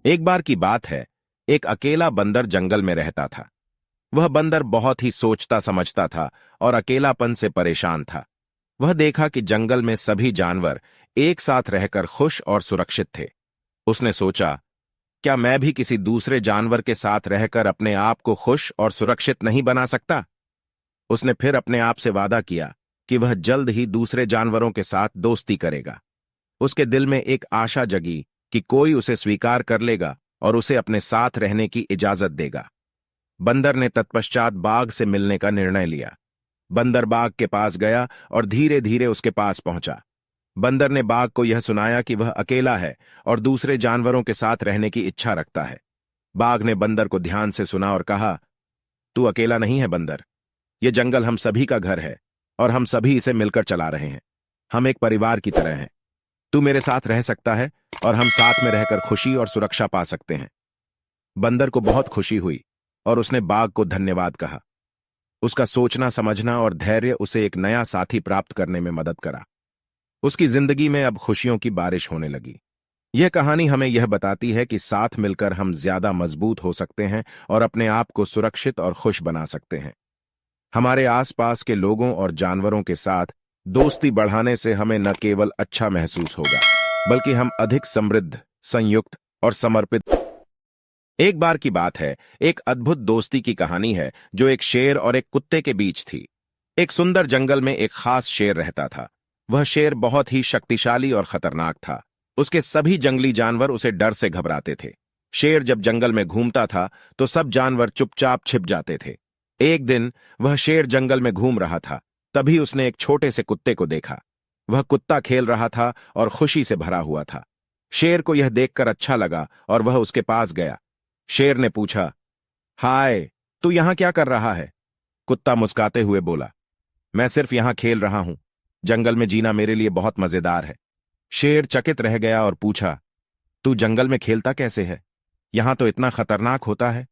एक बार की बात है, एक अकेला बंदर जंगल में रहता था। वह बंदर बहुत ही सोचता समझता था और अकेलापन से परेशान था। वह देखा कि जंगल में सभी जानवर एक साथ रहकर खुश और सुरक्षित थे। उसने सोचा, क्या मैं भी किसी दूसरे जानवर के साथ रहकर अपने आप को खुश और सुरक्षित नहीं बना सकता? उसने फिर अपने आप से वादा किया कि वह जल्द ही दूसरे जानवरों के साथ दोस्ती करेगा। उसके दिल में एक आशा जगी कि कोई उसे स्वीकार कर लेगा और उसे अपने साथ रहने की इजाजत देगा। बंदर ने तत्पश्चात बाघ से मिलने का निर्णय लिया। बंदर बाघ के पास गया और धीरे धीरे उसके पास पहुंचा। बंदर ने बाघ को यह सुनाया कि वह अकेला है और दूसरे जानवरों के साथ रहने की इच्छा रखता है। बाघ ने बंदर को ध्यान से सुना और कहा, तू अकेला नहीं है बंदर। ये जंगल हम सभी का घर है और हम सभी इसे मिलकर चला रहे हैं। हम एक परिवार की तरह हैं। तू मेरे साथ रह सकता है और हम साथ में रहकर खुशी और सुरक्षा पा सकते हैं। बंदर को बहुत खुशी हुई और उसने बाघ को धन्यवाद कहा। उसका सोचना समझना और धैर्य उसे एक नया साथी प्राप्त करने में मदद करा। उसकी जिंदगी में अब खुशियों की बारिश होने लगी। यह कहानी हमें यह बताती है कि साथ मिलकर हम ज्यादा मजबूत हो सकते हैं और अपने आप को सुरक्षित और खुश बना सकते हैं। हमारे आसपास के लोगों और जानवरों के साथ दोस्ती बढ़ाने से हमें न केवल अच्छा महसूस होगा, बल्कि हम अधिक समृद्ध, संयुक्त और समर्पित। एक बार की बात है, एक अद्भुत दोस्ती की कहानी है जो एक शेर और एक कुत्ते के बीच थी। एक सुंदर जंगल में एक खास शेर रहता था। वह शेर बहुत ही शक्तिशाली और खतरनाक था। उसके सभी जंगली जानवर उसे डर से घबराते थे। शेर जब जंगल में घूमता था तो सब जानवर चुपचाप छिप जाते थे। एक दिन वह शेर जंगल में घूम रहा था, तभी उसने एक छोटे से कुत्ते को देखा। वह कुत्ता खेल रहा था और खुशी से भरा हुआ था। शेर को यह देखकर अच्छा लगा और वह उसके पास गया। शेर ने पूछा, हाय, तू यहां क्या कर रहा है? कुत्ता मुस्कुराते हुए बोला, मैं सिर्फ यहां खेल रहा हूं। जंगल में जीना मेरे लिए बहुत मजेदार है। शेर चकित रह गया और पूछा, तू जंगल में खेलता कैसे है? यहां तो इतना खतरनाक होता है।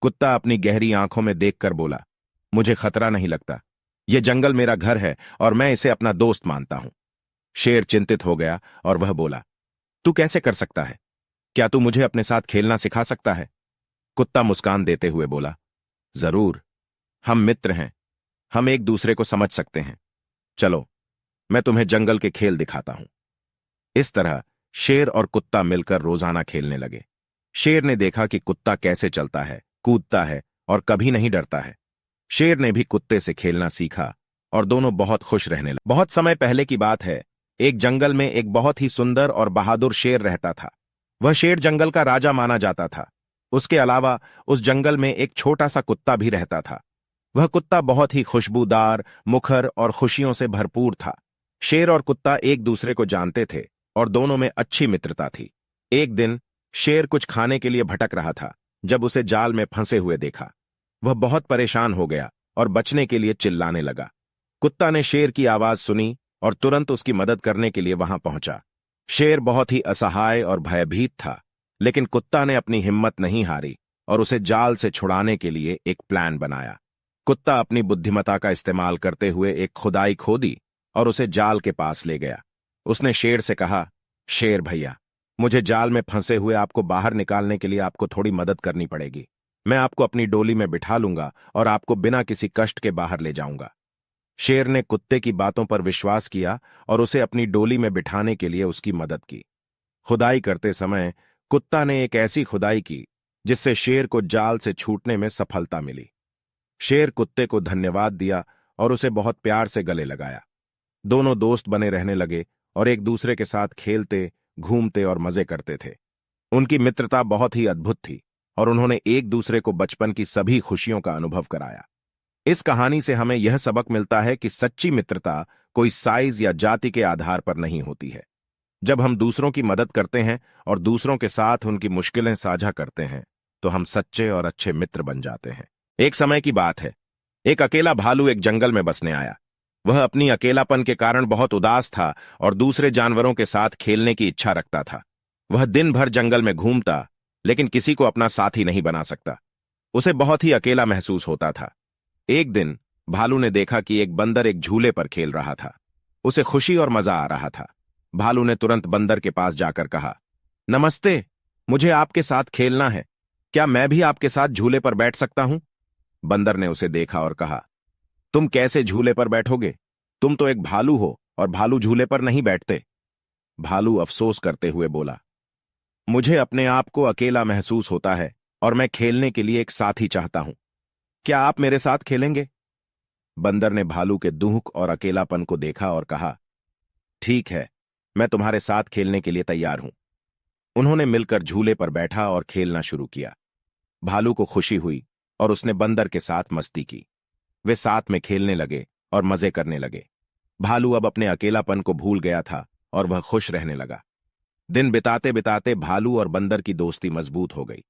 कुत्ता अपनी गहरी आंखों में देखकर बोला, मुझे खतरा नहीं लगता। यह जंगल मेरा घर है और मैं इसे अपना दोस्त मानता हूं। शेर चिंतित हो गया और वह बोला, तू कैसे कर सकता है? क्या तू मुझे अपने साथ खेलना सिखा सकता है? कुत्ता मुस्कान देते हुए बोला, जरूर, हम मित्र हैं। हम एक दूसरे को समझ सकते हैं। चलो, मैं तुम्हें जंगल के खेल दिखाता हूं। इस तरह शेर और कुत्ता मिलकर रोजाना खेलने लगे। शेर ने देखा कि कुत्ता कैसे चलता है, कूदता है और कभी नहीं डरता है। शेर ने भी कुत्ते से खेलना सीखा और दोनों बहुत खुश रहने लगे। बहुत समय पहले की बात है, एक जंगल में एक बहुत ही सुंदर और बहादुर शेर रहता था। वह शेर जंगल का राजा माना जाता था। उसके अलावा उस जंगल में एक छोटा सा कुत्ता भी रहता था। वह कुत्ता बहुत ही खुशबूदार, मुखर और खुशियों से भरपूर था। शेर और कुत्ता एक दूसरे को जानते थे और दोनों में अच्छी मित्रता थी। एक दिन शेर कुछ खाने के लिए भटक रहा था जब उसे जाल में फंसे हुए देखा। वह बहुत परेशान हो गया और बचने के लिए चिल्लाने लगा। कुत्ता ने शेर की आवाज सुनी और तुरंत उसकी मदद करने के लिए वहां पहुंचा। शेर बहुत ही असहाय और भयभीत था, लेकिन कुत्ता ने अपनी हिम्मत नहीं हारी और उसे जाल से छुड़ाने के लिए एक प्लान बनाया। कुत्ता अपनी बुद्धिमत्ता का इस्तेमाल करते हुए एक खुदाई खोदी और उसे जाल के पास ले गया। उसने शेर से कहा, शेर भैया, मुझे जाल में फंसे हुए आपको बाहर निकालने के लिए आपको थोड़ी मदद करनी पड़ेगी। मैं आपको अपनी डोली में बिठा लूंगा और आपको बिना किसी कष्ट के बाहर ले जाऊंगा। शेर ने कुत्ते की बातों पर विश्वास किया और उसे अपनी डोली में बिठाने के लिए उसकी मदद की। खुदाई करते समय कुत्ता ने एक ऐसी खुदाई की जिससे शेर को जाल से छूटने में सफलता मिली। शेर कुत्ते को धन्यवाद दिया और उसे बहुत प्यार से गले लगाया। दोनों दोस्त बने रहने लगे और एक दूसरे के साथ खेलते, घूमते और मजे करते थे। उनकी मित्रता बहुत ही अद्भुत थी और उन्होंने एक दूसरे को बचपन की सभी खुशियों का अनुभव कराया। इस कहानी से हमें यह सबक मिलता है कि सच्ची मित्रता कोई साइज या जाति के आधार पर नहीं होती है। जब हम दूसरों की मदद करते हैं और दूसरों के साथ उनकी मुश्किलें साझा करते हैं, तो हम सच्चे और अच्छे मित्र बन जाते हैं। एक समय की बात है, एक अकेला भालू एक जंगल में बसने आया। वह अपनी अकेलापन के कारण बहुत उदास था और दूसरे जानवरों के साथ खेलने की इच्छा रखता था। वह दिन भर जंगल में घूमता, लेकिन किसी को अपना साथी नहीं बना सकता। उसे बहुत ही अकेला महसूस होता था। एक दिन भालू ने देखा कि एक बंदर एक झूले पर खेल रहा था। उसे खुशी और मजा आ रहा था। भालू ने तुरंत बंदर के पास जाकर कहा, नमस्ते, मुझे आपके साथ खेलना है। क्या मैं भी आपके साथ झूले पर बैठ सकता हूं? बंदर ने उसे देखा और कहा, तुम कैसे झूले पर बैठोगे? तुम तो एक भालू हो और भालू झूले पर नहीं बैठते। भालू अफसोस करते हुए बोला, मुझे अपने आप को अकेला महसूस होता है और मैं खेलने के लिए एक साथी चाहता हूं। क्या आप मेरे साथ खेलेंगे? बंदर ने भालू के दुख और अकेलापन को देखा और कहा, ठीक है, मैं तुम्हारे साथ खेलने के लिए तैयार हूं। उन्होंने मिलकर झूले पर बैठा और खेलना शुरू किया। भालू को खुशी हुई और उसने बंदर के साथ मस्ती की। वे साथ में खेलने लगे और मजे करने लगे। भालू अब अपने अकेलापन को भूल गया था और वह खुश रहने लगा। दिन बिताते बिताते भालू और बंदर की दोस्ती मजबूत हो गई।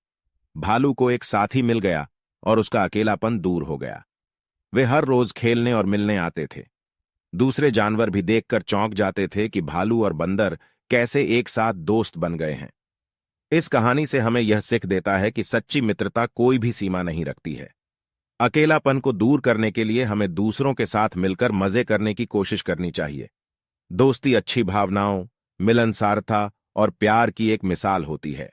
भालू को एक साथी मिल गया और उसका अकेलापन दूर हो गया। वे हर रोज खेलने और मिलने आते थे। दूसरे जानवर भी देखकर चौंक जाते थे कि भालू और बंदर कैसे एक साथ दोस्त बन गए हैं। इस कहानी से हमें यह सीख देता है कि सच्ची मित्रता कोई भी सीमा नहीं रखती है। अकेलापन को दूर करने के लिए हमें दूसरों के साथ मिलकर मजे करने की कोशिश करनी चाहिए। दोस्ती अच्छी भावनाओं, मिलनसारता और प्यार की एक मिसाल होती है।